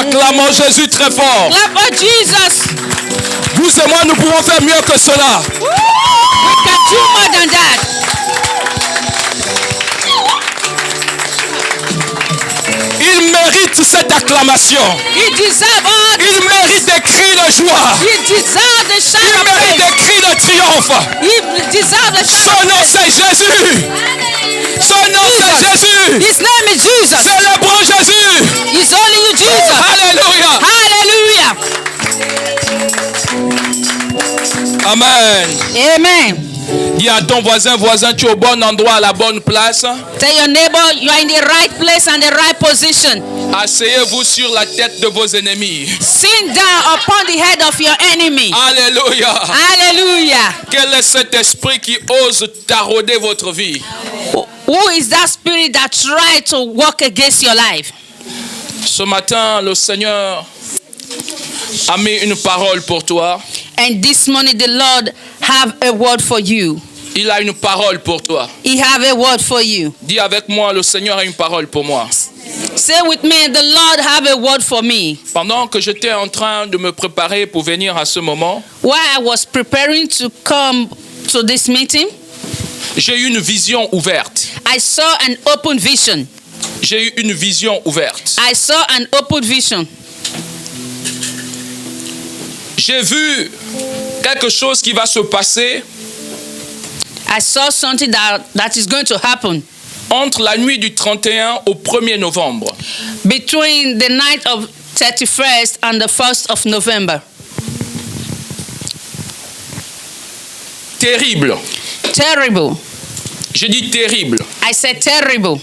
Acclamons Jésus très fort. Clap for Jesus. Vous et moi, nous pouvons faire mieux que cela. We can do more than that. Il mérite cette acclamation. He deserves all Il mérite des cris de joie. He deserves the shout Il of mérite praise. des cris de triomphe. He deserves the shout Son of nom praise. c'est Jésus. Son nom c'est Jésus. His name is Jesus. Célébrons Jésus. It's only you, Jesus. Alléluia. Hallelujah. Amen. Amen. Dis à ton voisin, tu es au bon endroit, à la bonne place. Tell your neighbor you are in the right place and the right position. Asseyez-vous sur la tête de vos ennemis. Sit down upon the head of your enemy. Alléluia. Hallelujah. Quel est cet esprit qui ose tarauder votre vie? Who is that spirit that tried to work against your life? Ce matin, le Seigneur a mis une parole pour toi. And this morning the Lord have a word for you. Il a une parole pour toi. He have a word for you. Dis avec moi, le Seigneur a une parole pour moi. Say with me, the Lord have a word for me. Pendant que j'étais en train de me préparer pour venir à ce moment, While I was preparing to come to this meeting, j'ai eu une vision ouverte. I saw an open vision. J'ai eu une vision ouverte. I saw an open vision. J'ai vu quelque chose qui va se passer I saw something that is going to happen entre la nuit du 31 au 1er novembre. between the night of 31st and the 1st of November. Terrible. Terrible. Je dis terrible. I said terrible.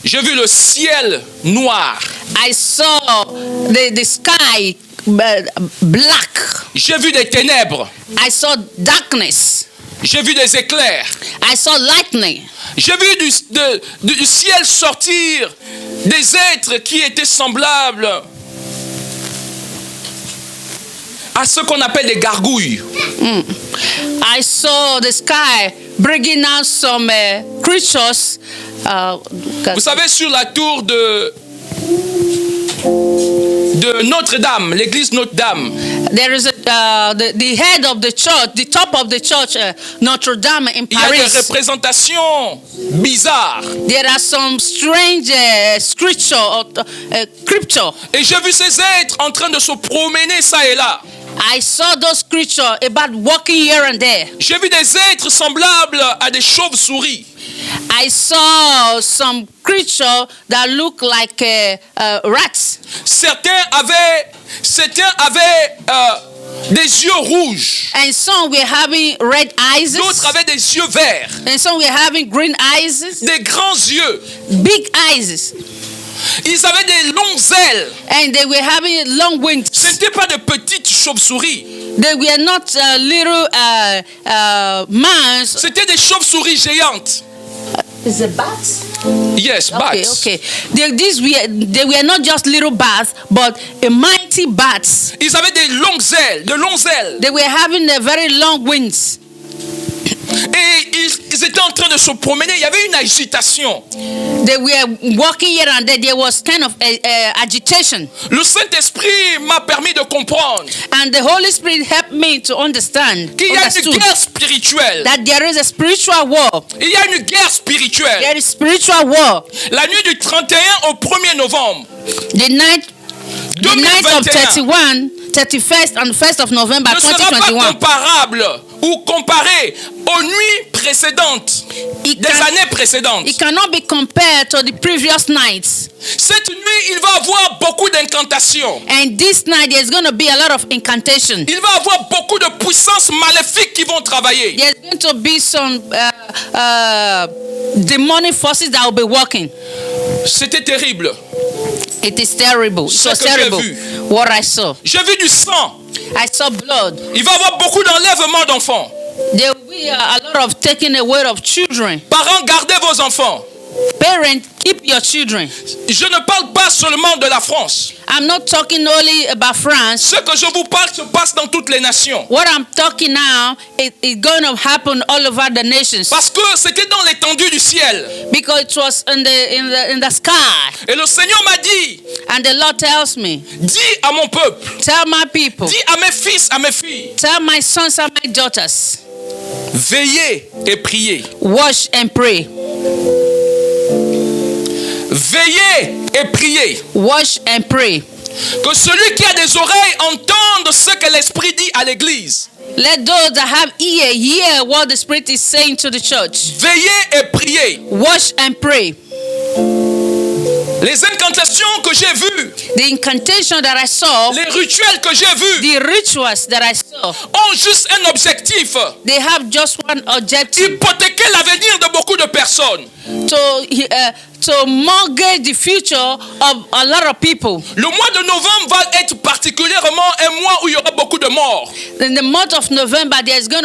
J'ai vu le ciel noir. I saw the sky black. J'ai vu des ténèbres. I saw darkness. J'ai vu des éclairs. I saw lightning. J'ai vu du ciel sortir des êtres qui étaient semblables à ce qu'on appelle des gargouilles. I saw the sky bringing out some creatures. Vous savez, sur la tour de Notre-Dame, l'église Notre-Dame, There is the head of the church, the top of the church, Notre Dame in il y a des Paris. représentations bizarres. There are some strange scripture. Et j'ai vu ces êtres en train de se promener ça et là. I saw those creatures about walking here and there. J'ai vu des êtres semblables à des chauves-souris. I saw some creature that look like rats. Certains avaient des yeux rouges. And some were having red eyes. D'autres avaient des yeux verts. And some were having green eyes. Des grands yeux. Big eyes. Ils avaient des longues ailes. And they were having long wings. Ce n'étaient pas de petites chauves-souris. They were not little mouse. C'était des chauves-souris géantes. Is it bats? Yes, bats. Okay. They were not just little bats, but a mighty bats. Ils avaient des longues ailes, de longues ailes. They were having a very long wings. Et ils étaient en train de se promener. Il y avait une agitation. They were walking here and there. There was kind of agitation. Le Saint-Esprit m'a permis de comprendre And the Holy Spirit helped me to understand qu'il y a une guerre spirituelle. that there is a spiritual war. Il y a une guerre spirituelle. There is spiritual war. La nuit du 31 au 1er novembre The night of 31, 31st and 1st of November ne sera pas 2021. comparable ou comparé aux nuits précédentes, des années précédentes. It cannot be compared to the previous nights. Cette nuit, il va avoir beaucoup d'incantations. And this night there's going to be a lot of incantation. Il va avoir beaucoup de puissances maléfiques qui vont travailler. There's going to be some demonic forces that will be working. C'était terrible. It is terrible. It Ce was que j'ai terrible. vu. What I saw. J'ai vu du sang. I saw blood. Il va y avoir beaucoup d'enlèvements d'enfants. There will be a lot of taking away of children. Parents, gardez vos enfants. Parents, keep your children. Je ne parle pas seulement de la France. I'm not talking only about France. Ce que je vous parle se passe dans toutes les nations. What I'm talking now is going to happen all over the nations. Parce que c'était dans l'étendue du ciel. Because it was in the sky. Et le Seigneur m'a dit, And the Lord tells me, dis à mon peuple, tell my people, dis à mes fils, à mes filles, tell my sons and my daughters, veillez et priez. watch and pray. Veillez et priez. Watch and pray. Que celui qui a des oreilles entende ce que l'Esprit dit à l'Église. Let those that have ear hear what the Spirit is saying to the church. Veillez et priez. Watch and pray. Les incantations que j'ai vues, The incantation that I saw, les rituels que j'ai vus, the rituals that I saw, ont juste un objectif. they have just one objective: Hypothéquer l'avenir de beaucoup de personnes. to mortgage the future of a lot of people. Le mois de novembre va être particulièrement un mois où il y aura beaucoup de morts. In the month of November, it's going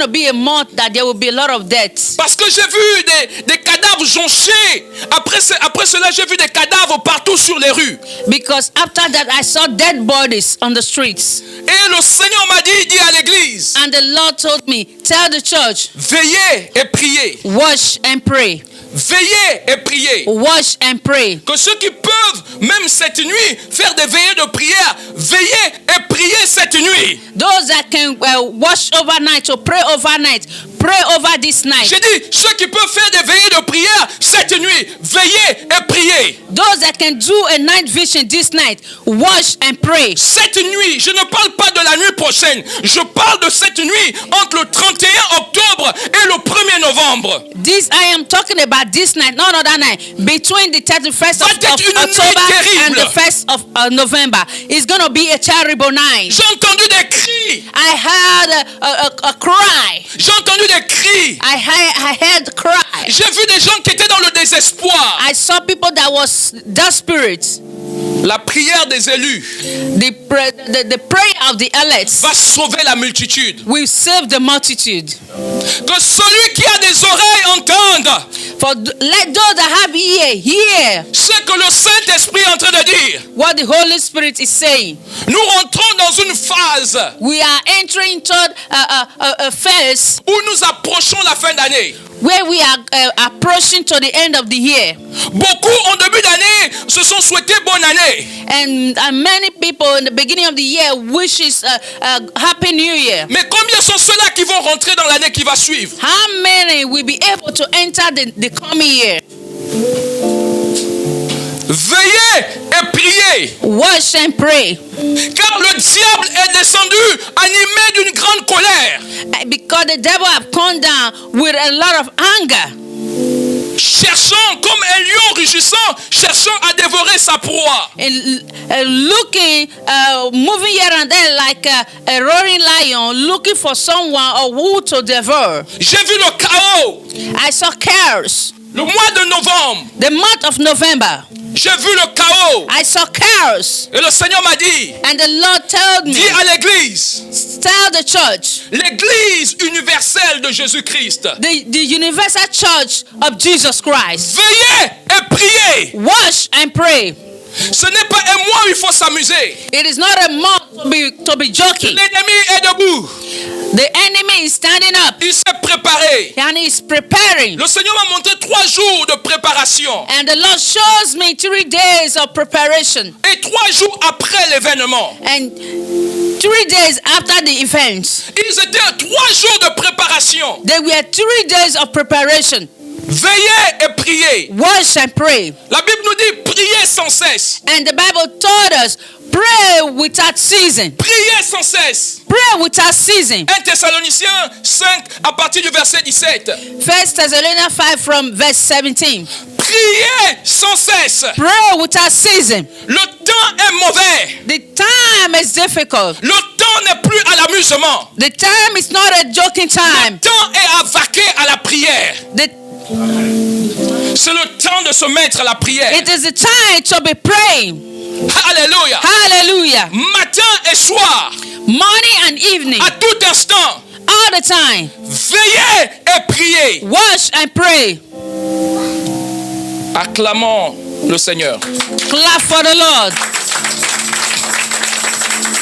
to be a month that there will be a lot of deaths. Parce que j'ai vu des cadavres jonchés. Après cela, j'ai vu des cadavres partout sur les rues. Because after that, I saw dead bodies on the streets. Et le Seigneur m'a dit, dis à l'église, And the Lord told me, tell the church, veillez et priez. watch and pray. Veillez et priez. Watch and pray. Que ceux qui peuvent, même cette nuit, faire des veillées de prière, veillez et priez cette nuit. Those that can watch overnight or pray overnight, pray over this night. J'ai dit, ceux qui peuvent faire des veillées de prière cette nuit, veillez et priez. Those that can do a night vision this night, watch and pray. Cette nuit, je ne parle pas de la nuit prochaine. Je parle de cette nuit entre le 31 octobre et le 1er novembre. This I am talking about this night, not other night. Between the 31st of Va être une nuit October and terrible. the 1st of November, it's going to be a terrible night. J'ai entendu des cris. I heard a cry. J'ai entendu des cris. I heard cry. J'ai vu des gens qui étaient dans le désespoir. I saw people that was desperate. La prière des élus The prayer of the elect va sauver la multitude. will save the multitude. Que celui qui a des oreilles entende Let those that have ear hear ce que le Saint-Esprit est en train de dire. what the Holy Spirit is saying. Nous rentrons dans une phase We are entering toward a phase où nous approchons la fin d'année. where we are approaching to the end of the year. Beaucoup en début d'année se sont souhaités bonne année. And many people in the beginning of the year wishes a happy new year. Mais combien sont ceux-là qui vont rentrer dans l'année qui va suivre? How many will be able to enter the coming year? Veillez et priez, Watch and pray. car le diable est descendu animé d'une grande colère, Because the devil have come down with a lot of anger, cherchant comme un lion rugissant, cherchant à dévorer sa proie. and looking, moving here and there like a roaring lion, looking for someone or who to devour. J'ai vu le chaos. I saw chaos. Le mois de novembre, The month of November, j'ai vu le chaos. I saw chaos. Et le Seigneur m'a dit, And the Lord told me, dis à l'église, tell the church, l'église universelle de Jésus-Christ, the universal church of Jesus Christ, veillez et priez. watch and pray. Ce n'est pas un mois où il faut s'amuser. It is not a month to be joking. L'ennemi est debout. The enemy is standing up Il s'est préparé. and is preparing. Le Seigneur m'a montré 3 jours de préparation. And the Lord shows me 3 days of preparation. Et 3 jours après l'événement. And 3 days after the event, Ils étaient à 3 jours de préparation. there were 3 days of preparation. Veillez et priez. Watch and pray. La Bible nous dit priez sans cesse. And the Bible told us, pray without ceasing. Priez sans cesse. Pray without ceasing. 1 Thessaloniciens 5 à partir du verset 17. 1 Thessalonians 5 from verse 17. Priez sans cesse. Pray without ceasing. Le temps est mauvais. The time is difficult. Le temps n'est plus à l'amusement. The time is not a joking Le time. temps est à vaquer à la prière. C'est le temps de se mettre à la prière. It is the time to be praying. Alléluia. Hallelujah. Matin et soir, Morning and evening. à tout instant, All the time. veillez et priez. Watch and pray. Acclamons le Seigneur. Clap for the Lord.